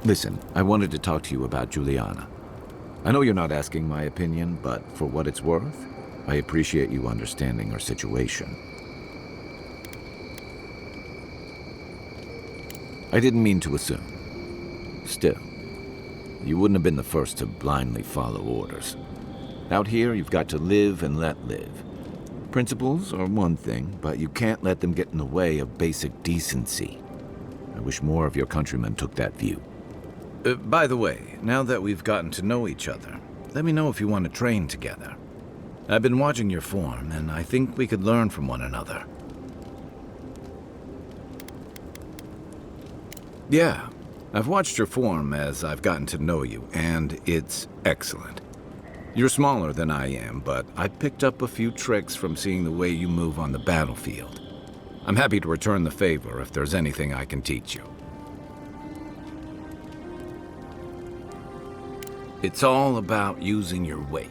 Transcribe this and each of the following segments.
Listen, I wanted to talk to you about Juliana. I know you're not asking my opinion, but for what it's worth, I appreciate you understanding her situation. I didn't mean to assume. Still, you wouldn't have been the first to blindly follow orders. Out here, you've got to live and let live. Principles are one thing, but you can't let them get in the way of basic decency. I wish more of your countrymen took that view. By the way, now that we've gotten to know each other, let me know if you want to train together. I've been watching your form, and I think we could learn from one another. Yeah, I've watched your form as I've gotten to know you, and it's excellent. You're smaller than I am, but I picked up a few tricks from seeing the way you move on the battlefield. I'm happy to return the favor if there's anything I can teach you. It's all about using your weight.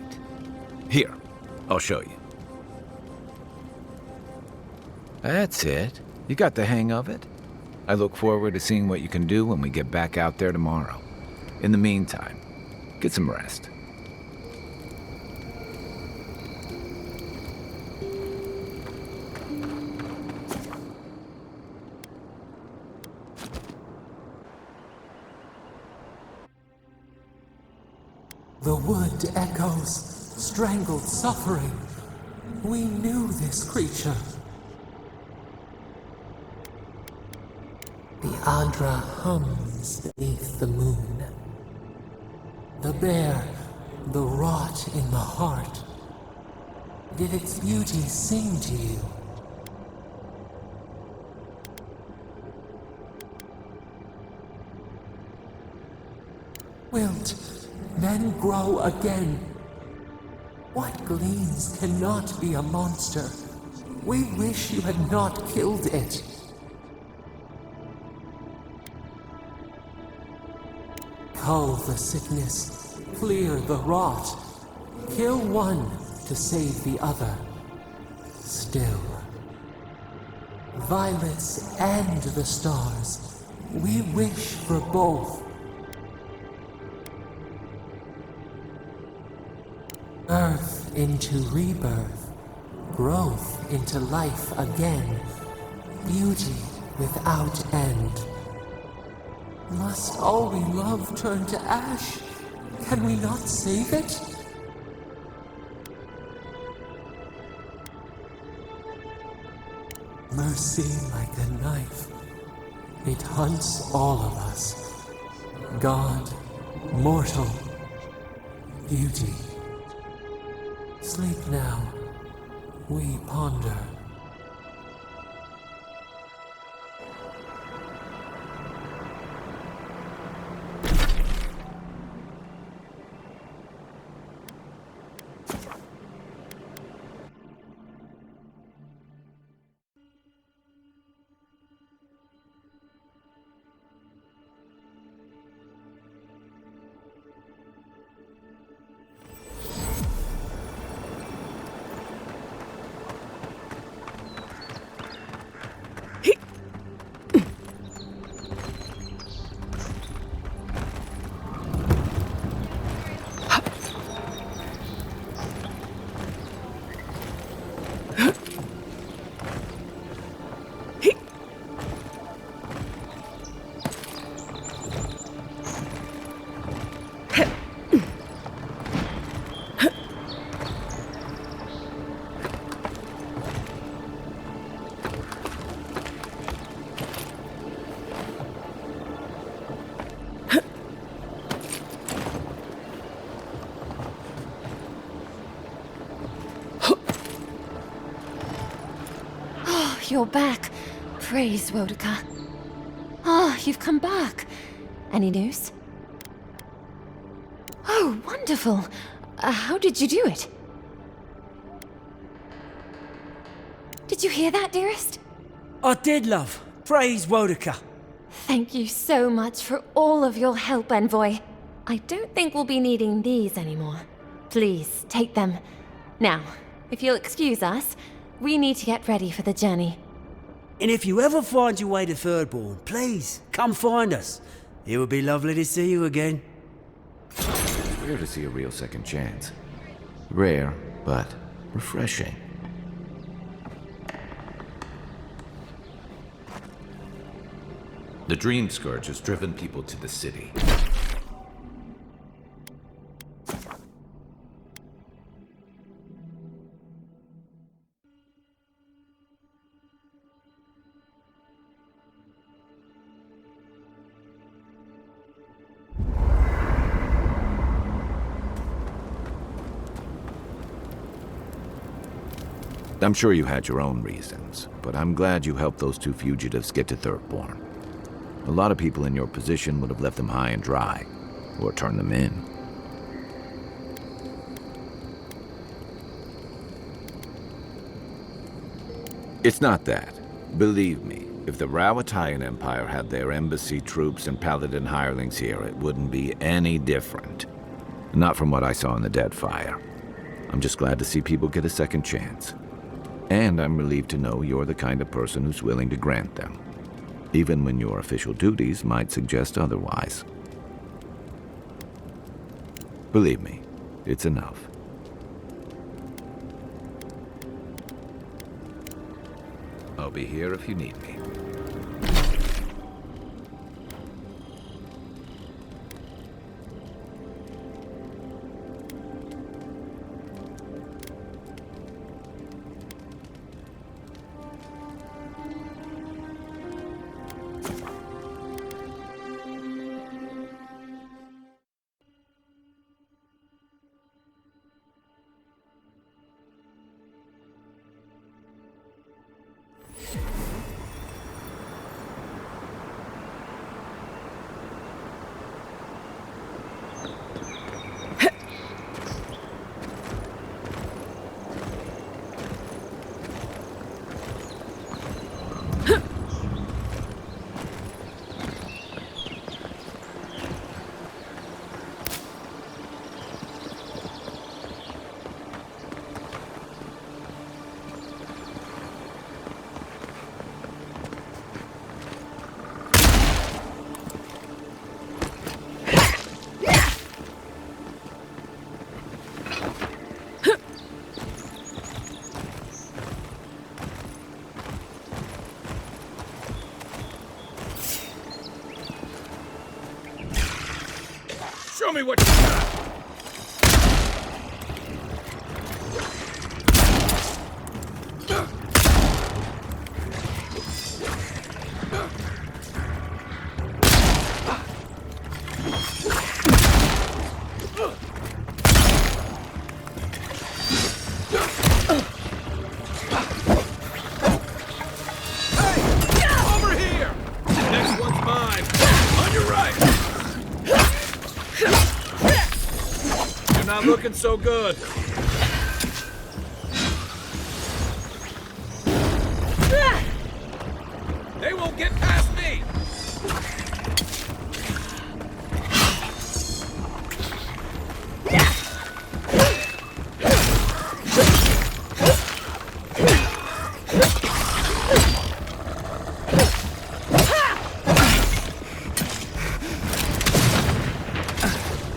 Here, I'll show you. That's it. You got the hang of it. I look forward to seeing what you can do when we get back out there tomorrow. In the meantime, get some rest. The wood echoes, strangled suffering. We knew this creature. The Adra hums beneath the moon. The bear, the rot in the heart. Did its beauty sing to you? Wilt then grow again. What gleams cannot be a monster? We wish you had not killed it. Cull the sickness, clear the rot. Kill one to save the other. Still. Violets and the stars, we wish for both. Birth into rebirth, growth into life again, beauty without end. Must all we love turn to ash? Can we not save it? Mercy like a knife, it hunts all of us. God, mortal, beauty. Sleep now, we ponder. You're back. Praise Wodika. Ah, you've come back. Any news? Oh, wonderful. How did you do it? Did you hear that, dearest? I did, love. Praise Wodika. Thank you so much for all of your help, Envoy. I don't think we'll be needing these anymore. Please, take them. Now, if you'll excuse us, we need to get ready for the journey. And if you ever find your way to Thirdborn, please, come find us. It would be lovely to see you again. It's rare to see a real second chance. Rare, but refreshing. The Dream Scourge has driven people to the city. I'm sure you had your own reasons, but I'm glad you helped those two fugitives get to Thirdborn. A lot of people in your position would have left them high and dry, or turned them in. It's not that. Believe me, if the Rawatayan Empire had their embassy troops and paladin hirelings here, it wouldn't be any different. Not from what I saw in the Deadfire. I'm just glad to see people get a second chance. And I'm relieved to know you're the kind of person who's willing to grant them, even when your official duties might suggest otherwise. Believe me, it's enough. I'll be here if you need me. Show me what you got! Not looking so good. They won't get past me.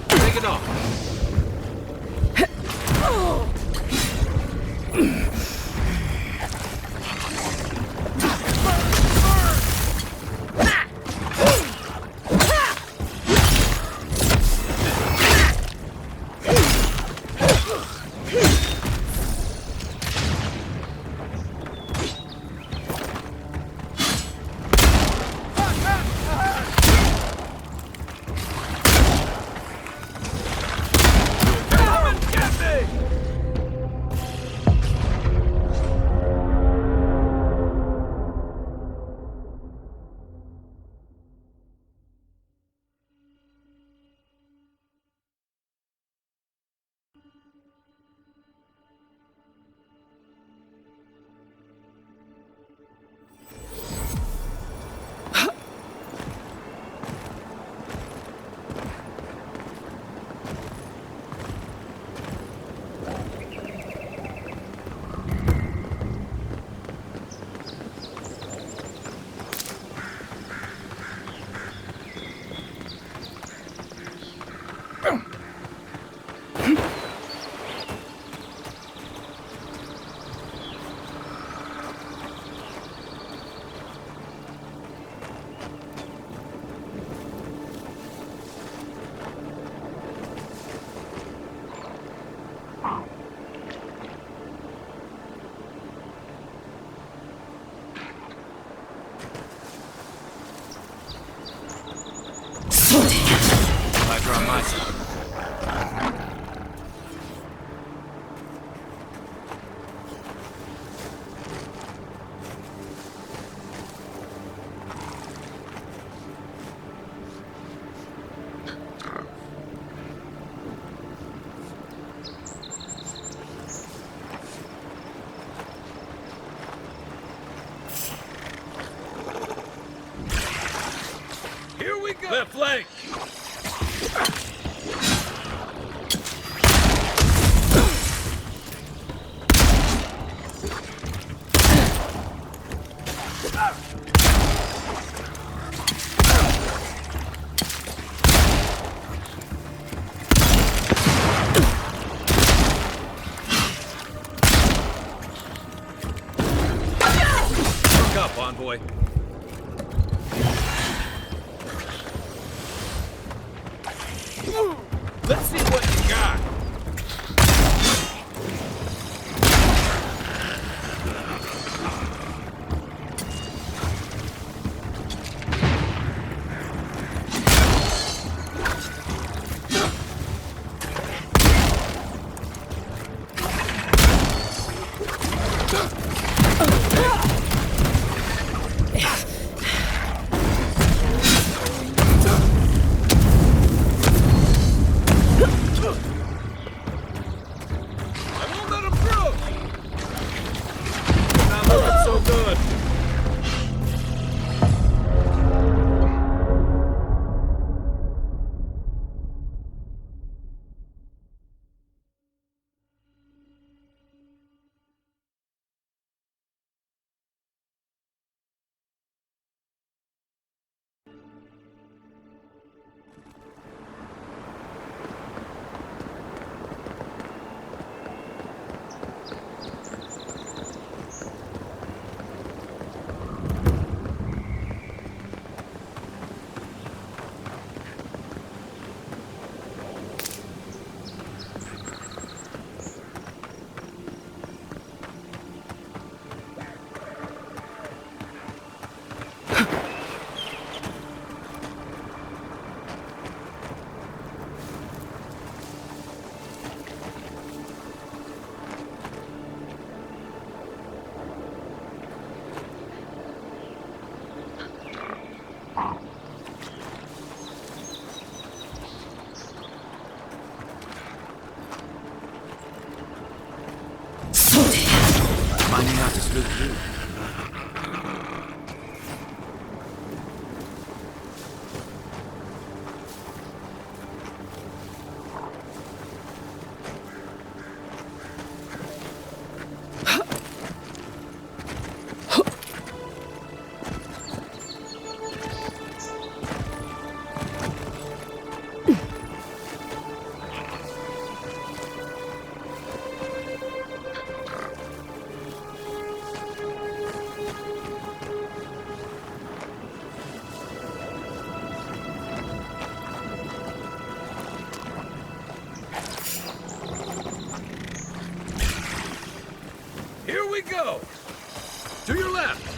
Take it off. Here we go! Left flank! Look up, envoy. Let's see what you got. Minding out to slip through. Here we go! To your left!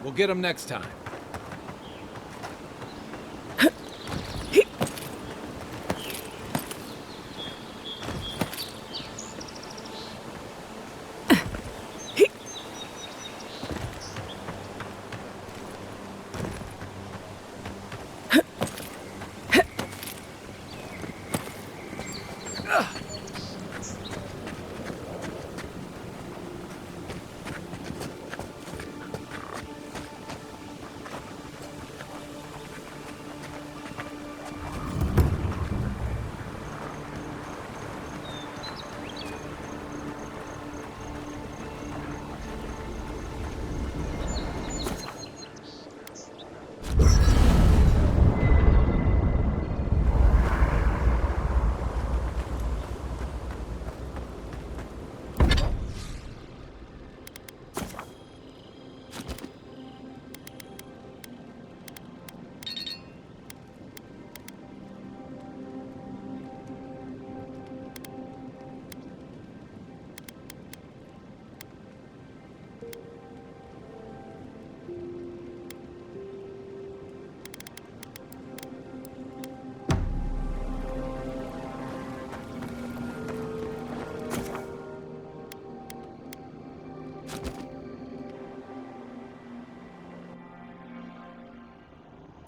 We'll get him next time.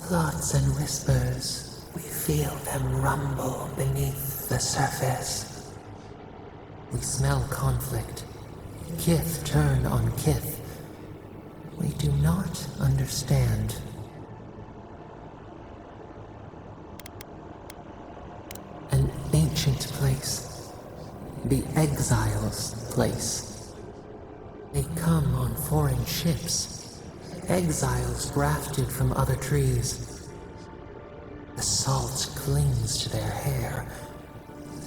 Thoughts and whispers, we feel them rumble beneath the surface. We smell conflict. Kith turn on kith. We do not understand. An ancient place. The exiles' place. They come on foreign ships. Exiles grafted from other trees. The salt clings to their hair.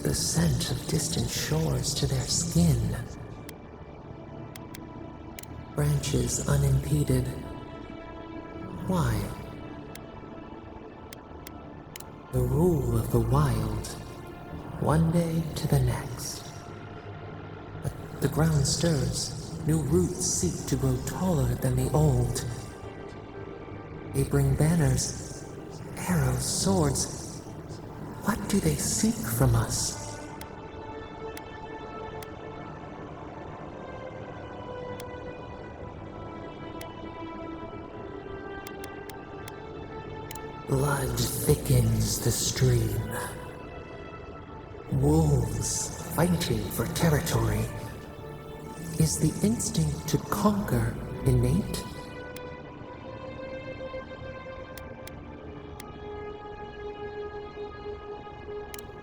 The scent of distant shores to their skin. Branches unimpeded. Why? The rule of the wild, one day to the next. But the ground stirs, new roots seek to grow taller than the old. They bring banners, arrows, swords. What do they seek from us? Blood thickens the stream. Wolves fighting for territory. Is the instinct to conquer innate?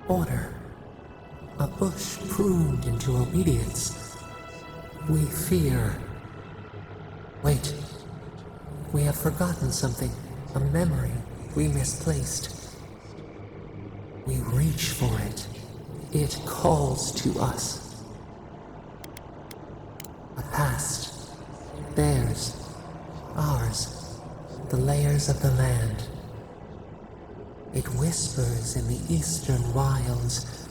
Order. A bush pruned into obedience. We fear. Wait. We have forgotten something. A memory we misplaced. We reach for it. It calls to us. A past. Theirs. Ours. The layers of the land. It whispers in the eastern wilds.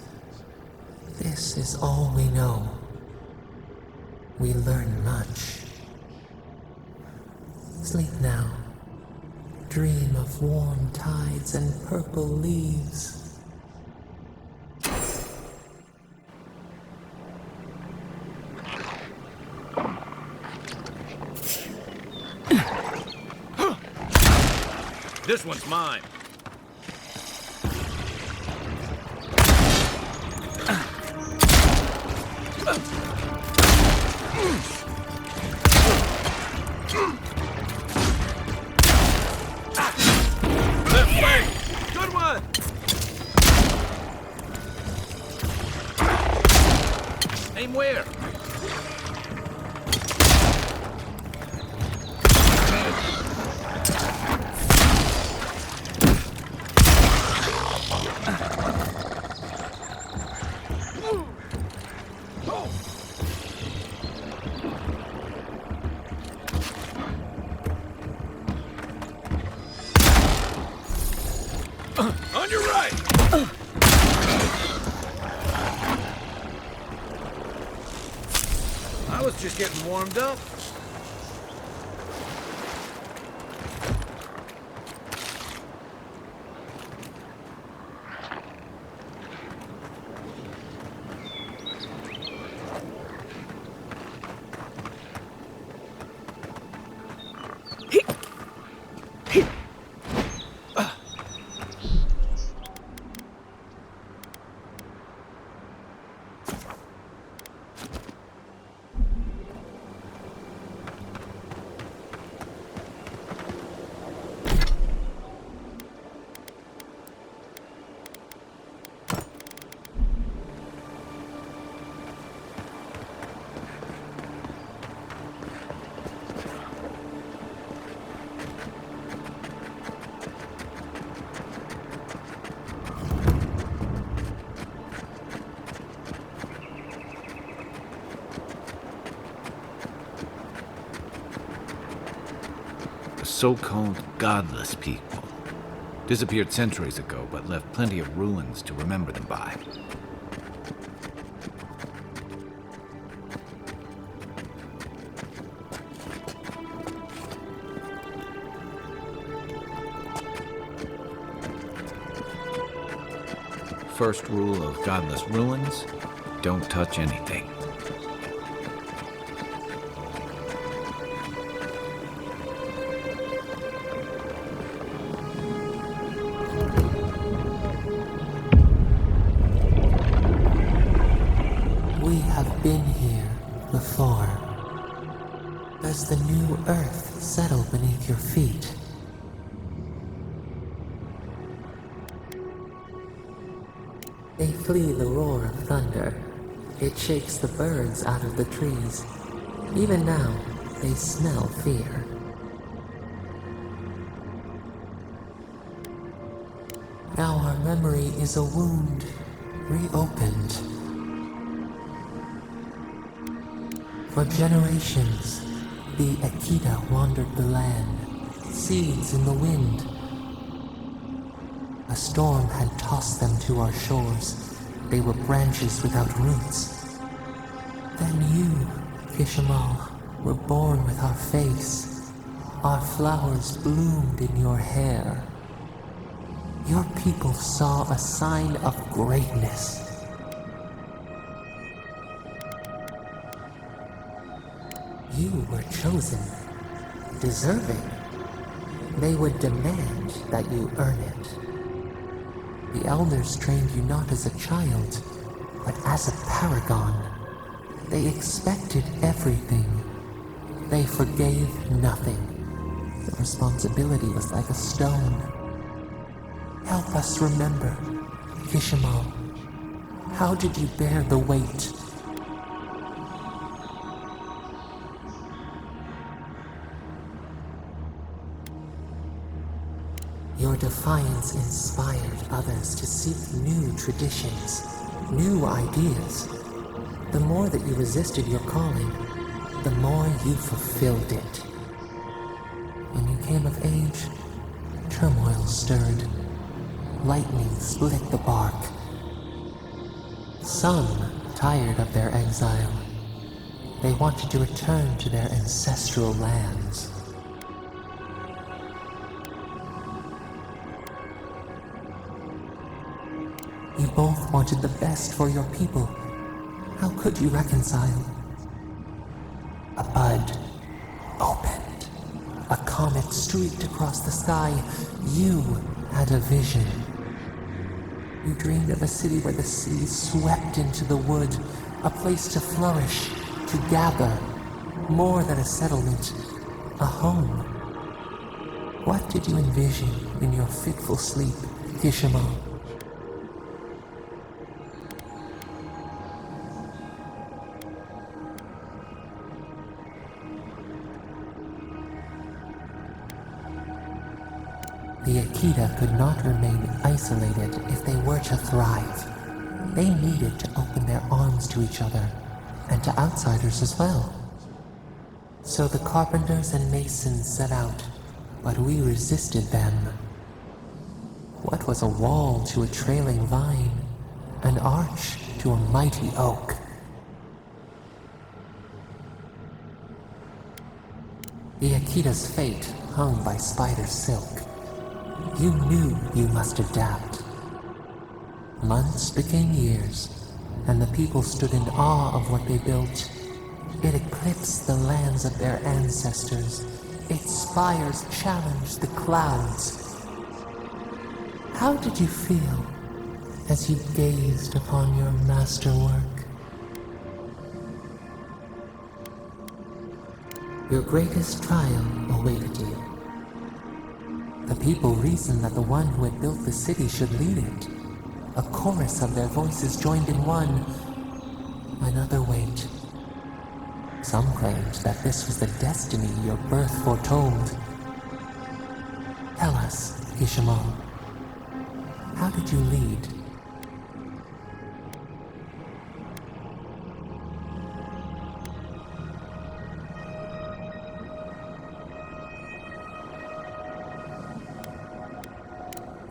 This is all we know. We learn much. Sleep now. Dream of warm tides and purple leaves. This one's mine. Good one! Aim where? On your right! I was just getting warmed up. The so-called godless people. Disappeared centuries ago, but left plenty of ruins to remember them by. First rule of godless ruins, don't touch anything. before. Does the new earth settle beneath your feet? They flee the roar of thunder. It shakes the birds out of the trees. Even now, they smell fear. Now our memory is a wound, reopened. For generations, the Akita wandered the land, seeds in the wind. A storm had tossed them to our shores. They were branches without roots. Then you, Kishimal, were born with our face. Our flowers bloomed in your hair. Your people saw a sign of greatness. You were chosen, deserving. They would demand that you earn it. The elders trained you not as a child, but as a paragon. They expected everything. They forgave nothing. The responsibility was like a stone. Help us remember, Kishimal. How did you bear the weight? Your defiance inspired others to seek new traditions, new ideas. The more that you resisted your calling, the more you fulfilled it. When you came of age, turmoil stirred. Lightning split the bark. Some tired of their exile. They wanted to return to their ancestral lands. You both wanted the best for your people. How could you reconcile? A bud opened. A comet streaked across the sky. You had a vision. You dreamed of a city where the sea swept into the wood, a place to flourish, to gather, more than a settlement, a home. What did you envision in your fitful sleep, Kishimal? The Akita could not remain isolated if they were to thrive. They needed to open their arms to each other, and to outsiders as well. So the carpenters and masons set out, but we resisted them. What was a wall to a trailing vine, an arch to a mighty oak? The Akita's fate hung by spider silk. You knew you must adapt. Months became years, and the people stood in awe of what they built. It eclipsed the lands of their ancestors. Its spires challenged the clouds. How did you feel as you gazed upon your masterwork? Your greatest trial awaited you. The people reasoned that the one who had built the city should lead it. A chorus of their voices joined in one. Another wait. Some claimed that this was the destiny your birth foretold. Tell us, Kishimal, how did you lead?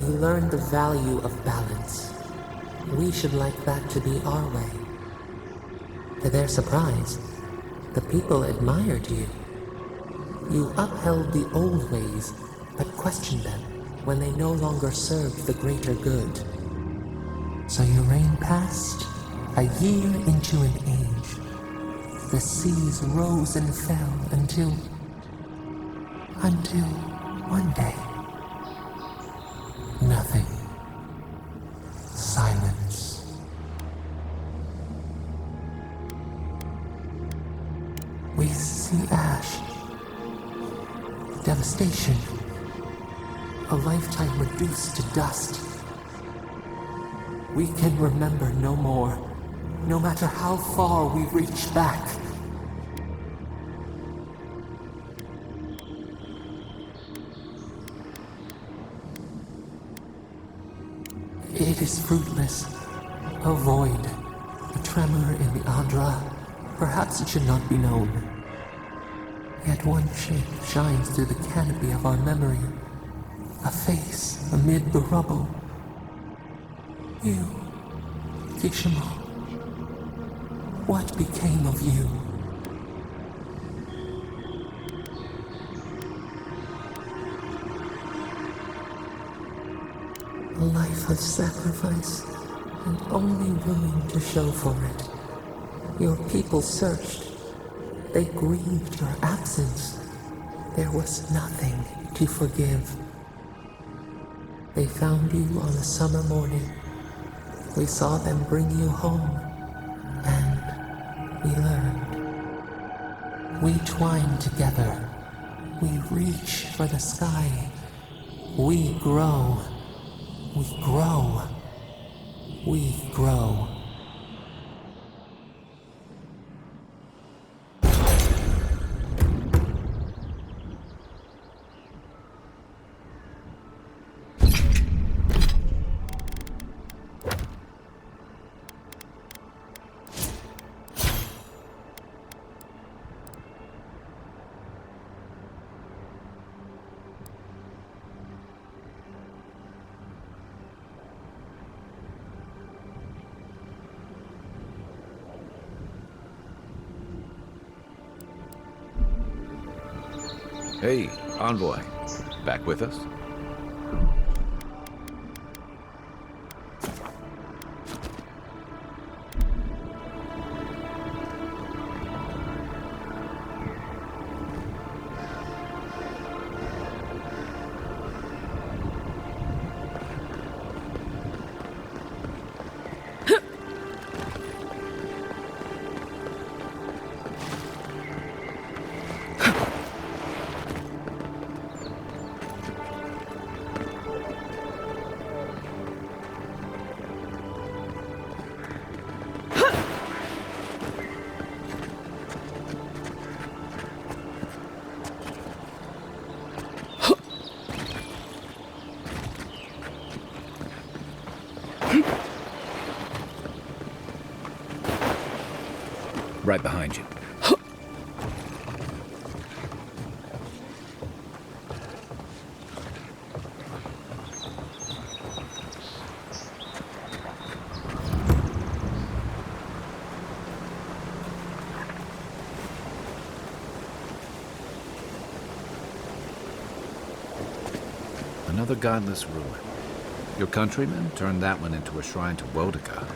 You learned the value of balance. We should like that to be our way. To their surprise, the people admired you. You upheld the old ways, but questioned them when they no longer served the greater good. So your reign passed, a year into an age. The seas rose and fell until one day. Nothing. Silence. We see ash, devastation, a lifetime reduced to dust. We can remember no more, no matter how far we reach back. It is fruitless, a void, a tremor in the Andra. Perhaps it should not be known. Yet one shape shines through the canopy of our memory, a face amid the rubble. You, Kishimo, what became of you? A life of sacrifice, and only ruin to show for it. Your people searched. They grieved your absence. There was nothing to forgive. They found you on a summer morning. We saw them bring you home, and we learned. We twine together. We reach for the sky. We grow. We grow. We grow. Hey, Envoy. Back with us? Right behind you. Another godless ruin. Your countrymen turned that one into a shrine to Wodaka.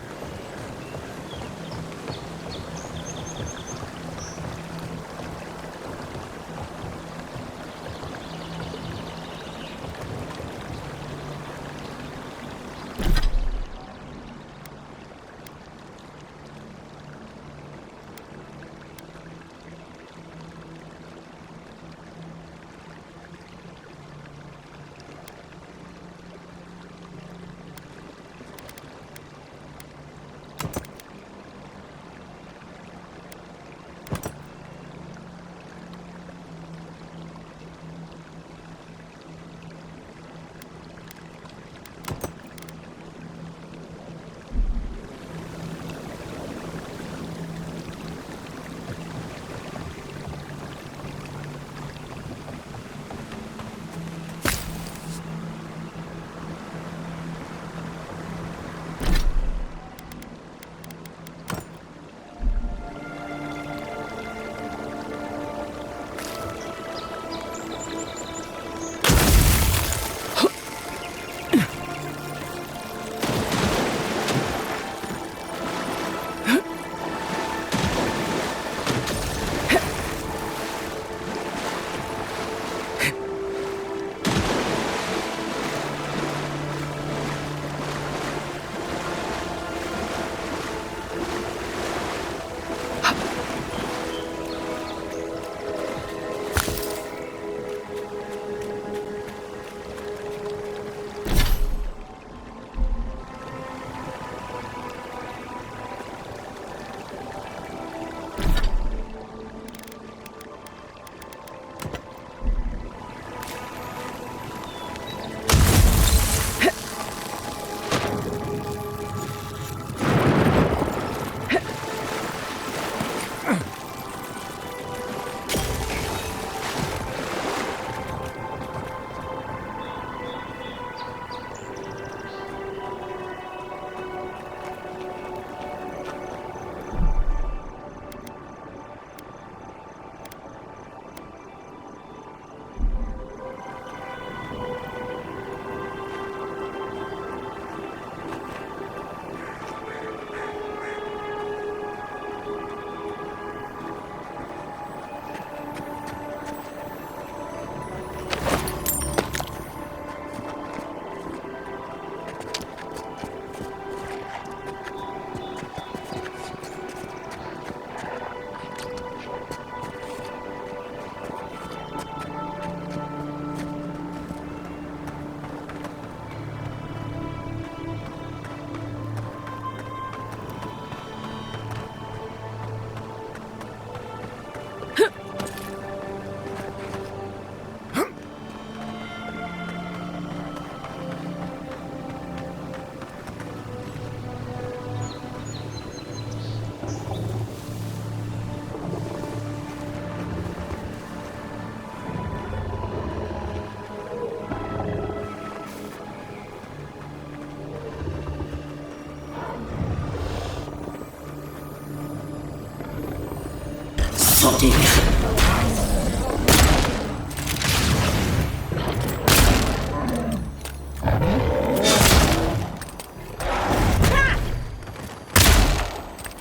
body.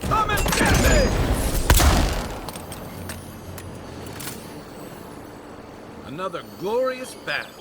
Come and get me! Another glorious battle.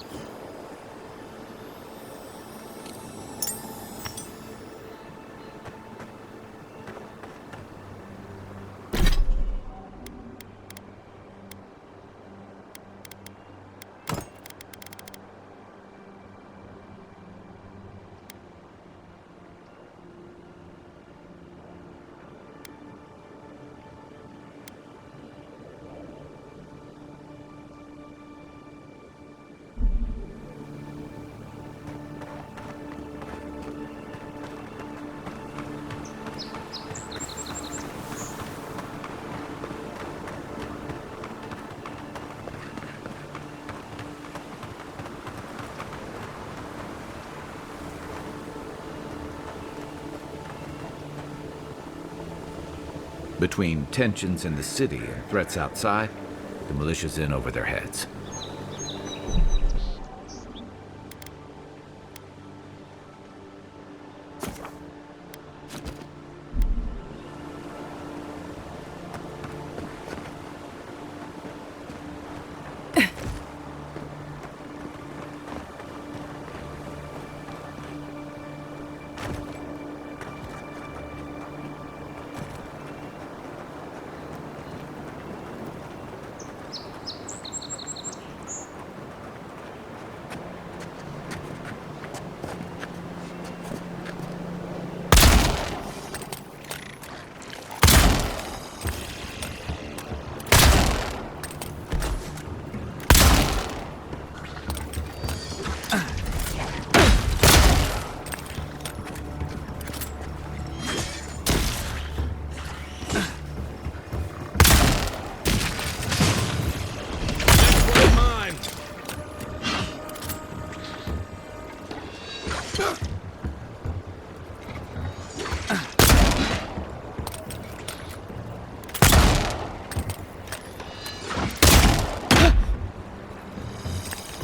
Between tensions in the city and threats outside, the militia's in over their heads.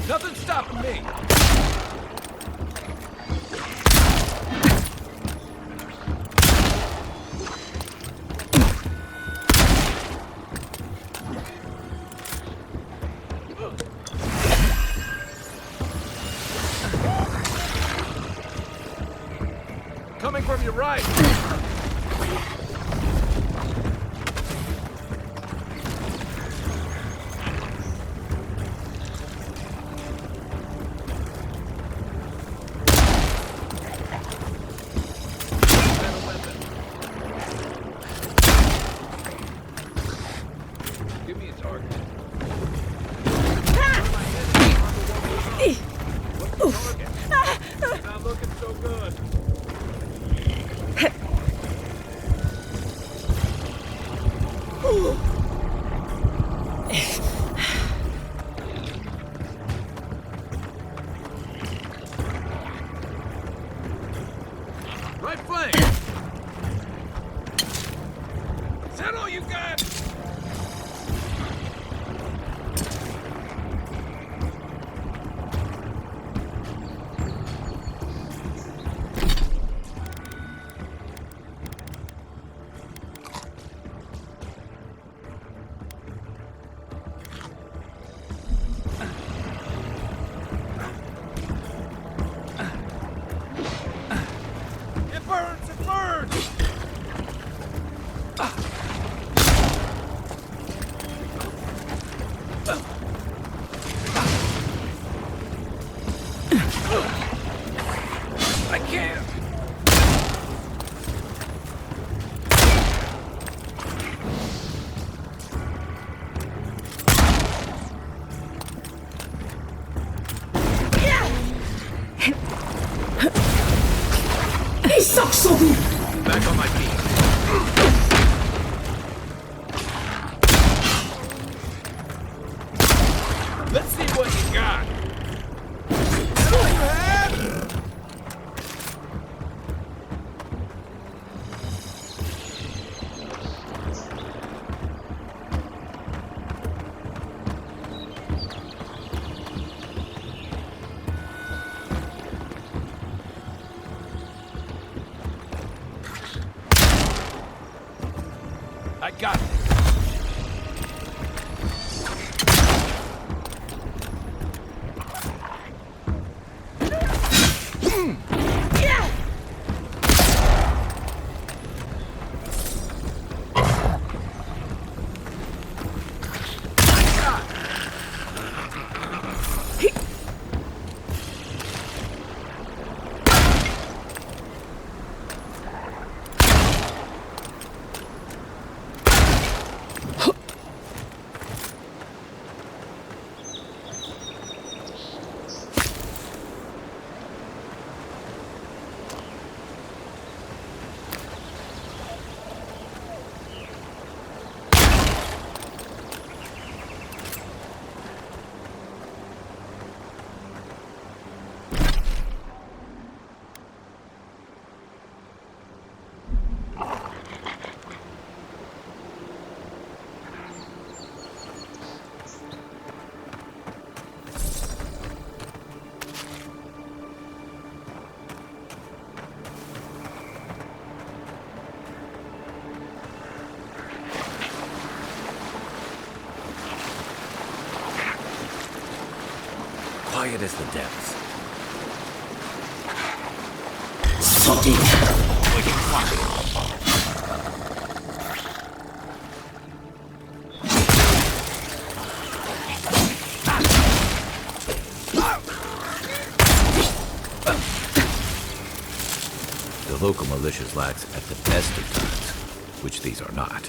Nothing's stopping me! Coming from your right! Give me a target. What's the target? Not looking so good. Right flank! Is that all you got? Got it. Quiet as the depths. Sorting. The local militia's lax at the best of times, which these are not.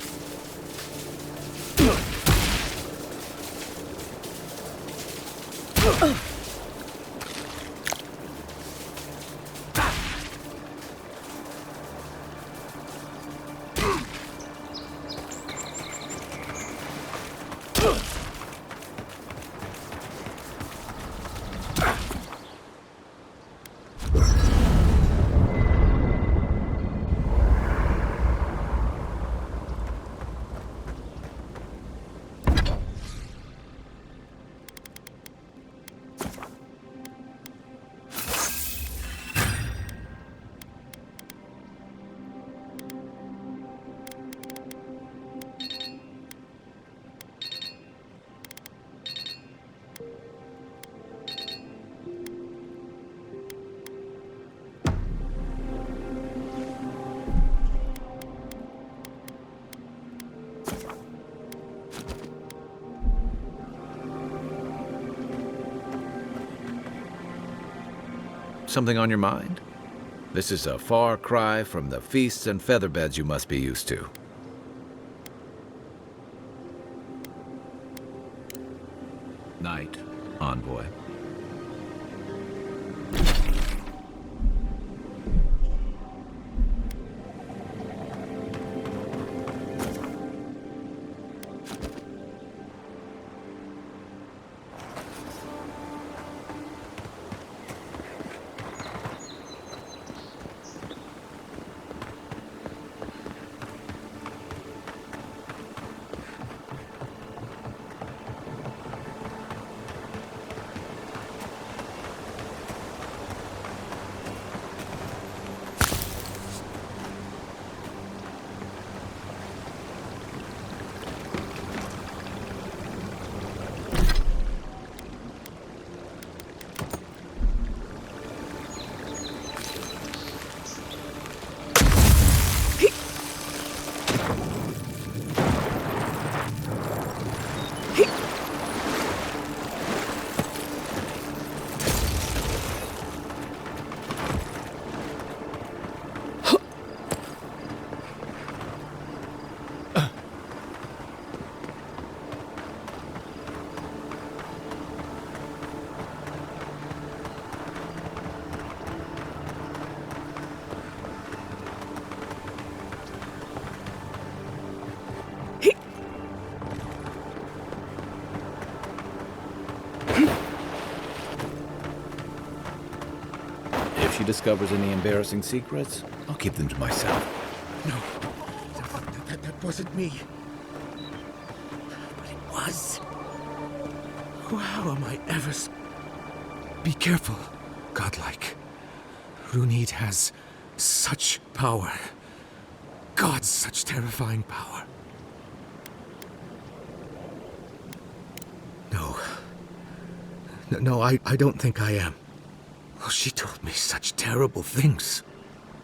Something on your mind? This is a far cry from the feasts and featherbeds you must be used to. Night, envoy. If she discovers any embarrassing secrets, I'll keep them to myself. No, that wasn't me. But it was. How am I ever Be careful, godlike. Runid has such power. God, such terrifying power. No, I don't think I am. Oh, she told me such terrible things.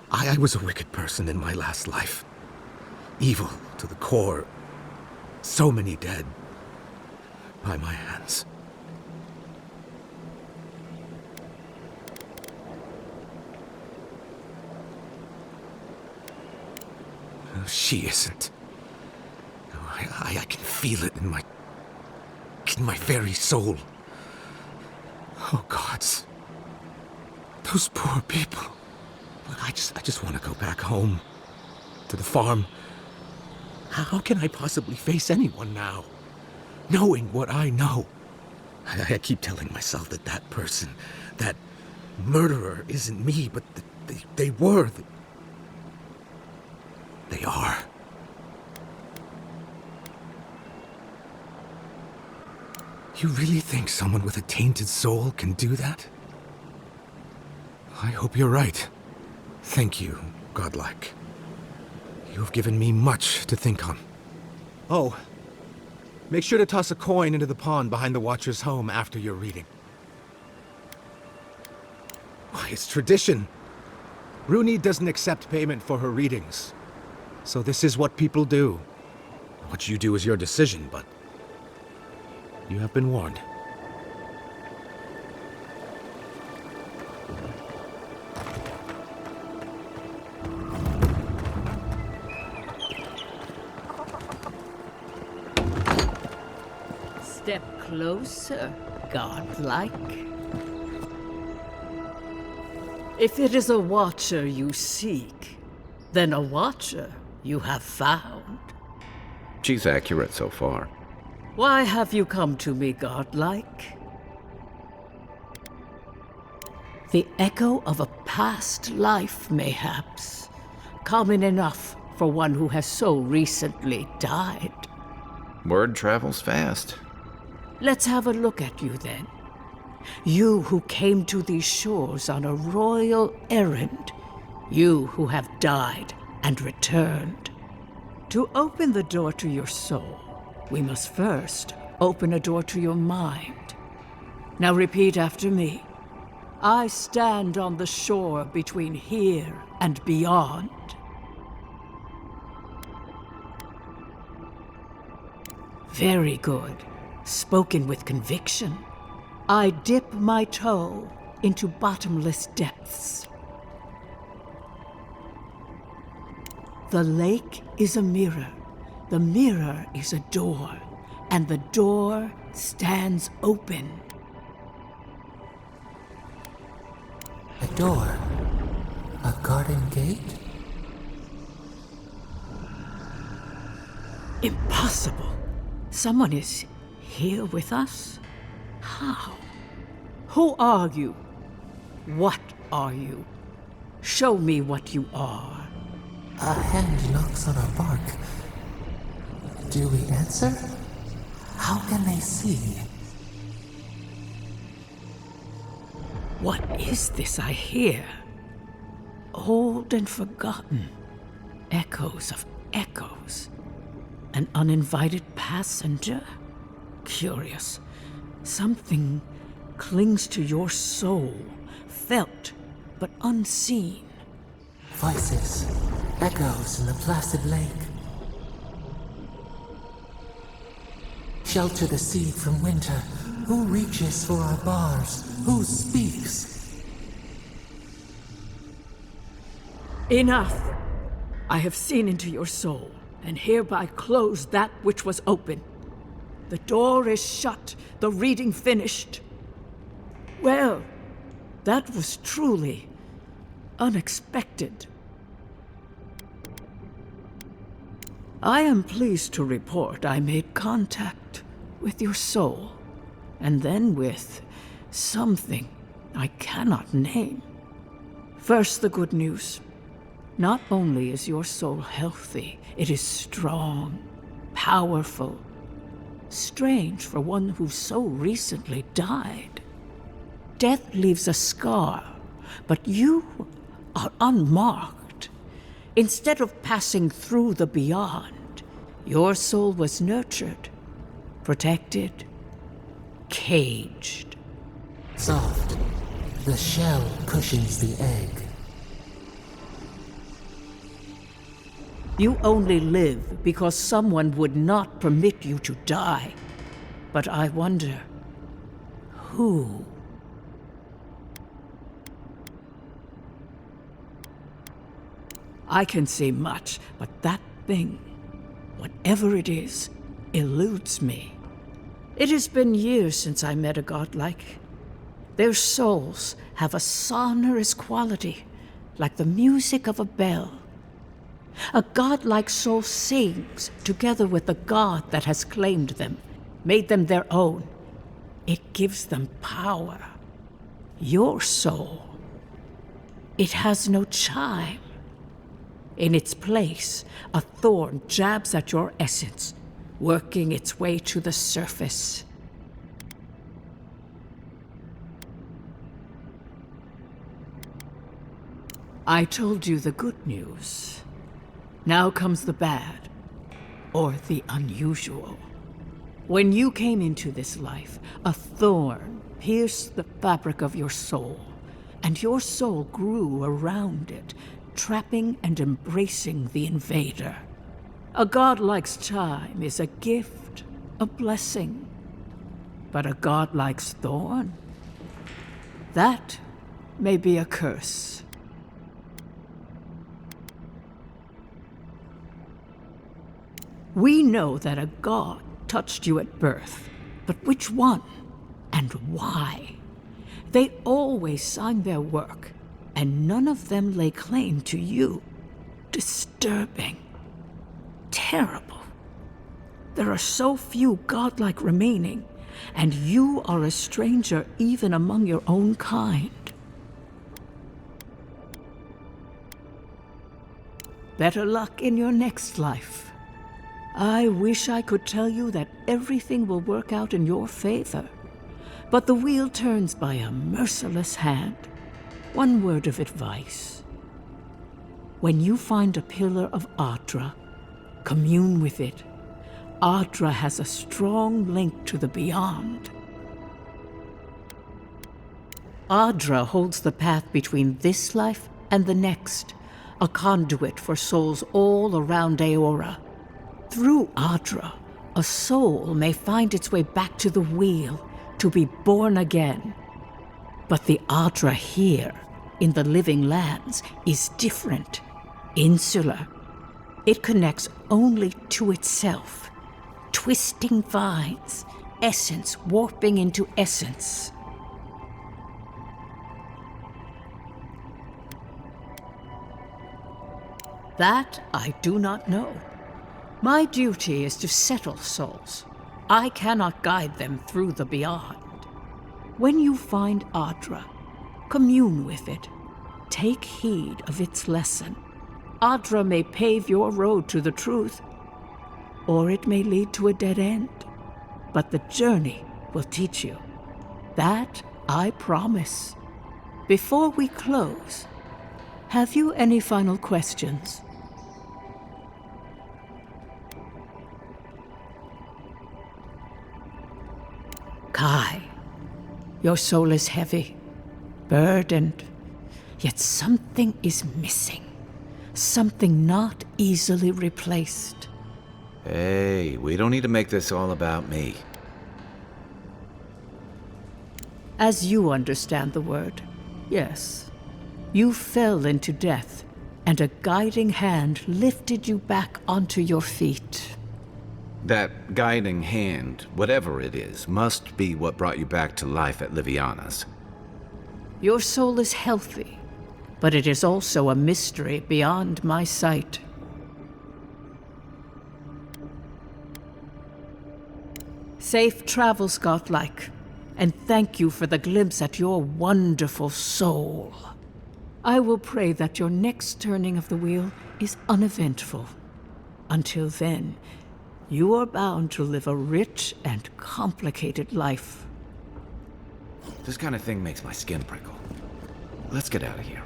I was a wicked person in my last life. Evil to the core. So many dead. By my hands. She isn't. I can feel it in my very soul. Oh, gods. Those poor people. I just want to go back home. To the farm. How can I possibly face anyone now? Knowing what I know. I keep telling myself that person, that murderer isn't me, but they were. They are. You really think someone with a tainted soul can do that? I hope you're right. Thank you, godlike. You have given me much to think on. Oh, make sure to toss a coin into the pond behind the Watcher's home after your reading. Why, it's tradition. Rooney doesn't accept payment for her readings. So this is what people do. What you do is your decision, but you have been warned. Step closer, godlike. If it is a watcher you seek, then a watcher you have found. She's accurate so far. Why have you come to me, godlike? The echo of a past life, mayhaps. Common enough for one who has so recently died. Word travels fast. Let's have a look at you then. You who came to these shores on a royal errand. You who have died and returned. To open the door to your soul, we must first open a door to your mind. Now repeat after me. I stand on the shore between here and beyond. Very good. Spoken with conviction. I dip my toe into bottomless depths. The lake is a mirror. The mirror is a door, and the door stands open. A door? A garden gate? Impossible. Someone is here with us? How? Who are you? What are you? Show me what you are. A hand knocks on our bark. Do we answer? How can they see? What is this I hear? Old and forgotten. Echoes of echoes. An uninvited passenger? Curious. Something clings to your soul, felt but unseen. Voices, echoes in the placid lake. Shelter the seed from winter. Who reaches for our bars? Who speaks? Enough! I have seen into your soul, and hereby close that which was open. The door is shut, the reading finished. Well, that was truly unexpected. I am pleased to report I made contact with your soul, and then with something I cannot name. First, the good news. Not only is your soul healthy, it is strong, powerful. Strange for one who so recently died. Death leaves a scar, but you are unmarked. Instead of passing through the beyond, your soul was nurtured, protected, caged. Soft. The shell cushions the egg. You only live because someone would not permit you to die. But I wonder, who? I can say much, but that thing, whatever it is, eludes me. It has been years since I met a godlike. Their souls have a sonorous quality, like the music of a bell. A godlike soul sings together with the god that has claimed them, made them their own. It gives them power. Your soul, it has no chime. In its place, a thorn jabs at your essence, working its way to the surface. I told you the good news. Now comes the bad, or the unusual. When you came into this life, a thorn pierced the fabric of your soul, and your soul grew around it, trapping and embracing the invader. A godlike's chime is a gift, a blessing. But a godlike's thorn? That may be a curse. We know that a god touched you at birth, but which one and why? They always signed their work, and none of them lay claim to you. Disturbing. Terrible. There are so few godlike remaining, and you are a stranger even among your own kind. Better luck in your next life. I wish I could tell you that everything will work out in your favor, but the wheel turns by a merciless hand. One word of advice. When you find a pillar of Adra, commune with it. Adra has a strong link to the beyond. Adra holds the path between this life and the next, a conduit for souls all around Ahora. Through Adra, a soul may find its way back to the wheel, to be born again. But the Adra here, in the living lands, is different, insular. It connects only to itself, twisting vines, essence warping into essence. That I do not know. My duty is to settle souls. I cannot guide them through the beyond. When you find Adra, commune with it. Take heed of its lesson. Adra may pave your road to the truth, or it may lead to a dead end. But the journey will teach you. That I promise. Before we close, have you any final questions? Kai, your soul is heavy, burdened, yet something is missing. Something not easily replaced. Hey, we don't need to make this all about me. As you understand the word, yes. You fell into death, and a guiding hand lifted you back onto your feet. That guiding hand, whatever it is, must be what brought you back to life at Liviana's. Your soul is healthy, but it is also a mystery beyond my sight. Safe travels, godlike, and thank you for the glimpse at your wonderful soul. I will pray that your next turning of the wheel is uneventful. Until then, you are bound to live a rich and complicated life. This kind of thing makes my skin prickle. Let's get out of here.